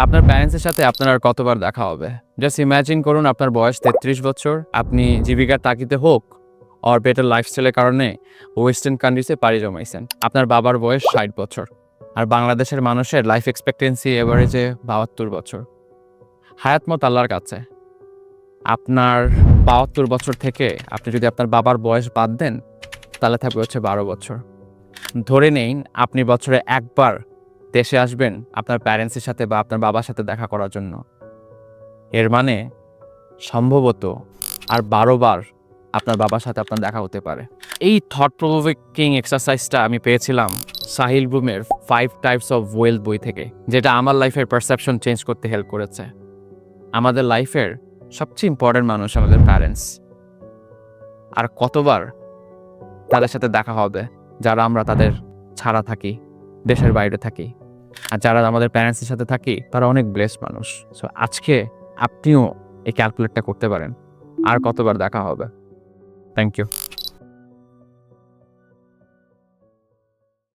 আপনার প্যারেন্টসের সাথে আপনার আর কতবার দেখা হবে? জাস্ট ইমাজিন করুন আপনার বয়স ৩৩ বছর। আপনি জীবিকার তাগিদে হোক অর বেটার লাইফস্টাইলের কারণে ওয়েস্টার্ন কান্ট্রিজে পাড়ি জমাইছেন। আপনার বাবার বয়স ৬০ বছর। আর বাংলাদেশের মানুষের লাইফ এক্সপেক্টেন্সি এভারেজে ৭২ বছর। হায়াত মত আল্লাহর কাছে। আপনার ৭২ বছর থেকে আপনি যদি আপনার বাবার বয়স বাদ দেন, তাহলে থাকবে হচ্ছে ১২ বছর। ধরে নেই আপনি বছরে একবার দেশে আসবেন আপনার প্যারেন্টসের সাথে বা আপনার বাবার সাথে দেখা করার জন্য। এর মানে সম্ভবত আর ১২ বার আপনার বাবার সাথে আপনার দেখা হতে পারে। এই থট প্রভোকিং এক্সারসাইজটা আমি পেয়েছিলাম সাহিল ব্লুমের 5 টাইপস অফ ওয়েলথ বই থেকে, যেটা আমার লাইফের পারসেপশন চেঞ্জ করতে হেল্প করেছে। আমাদের লাইফের সবচেয়ে ইম্পর্টেন্ট মানুষ আমাদের প্যারেন্টস। আর কতবার তাদের সাথে দেখা হবে যারা আমরা তাদের ছাড়া থাকি, দেশের বাইরে থাকি। আর যারা আমাদের প্যারেন্টসের সাথে থাকি তারা অনেক ব্লেসড মানুষ। সো আজকে আপনিও এই ক্যালকুলেটটা করতে পারেন আর কতবার দেখা হবে। Thank you.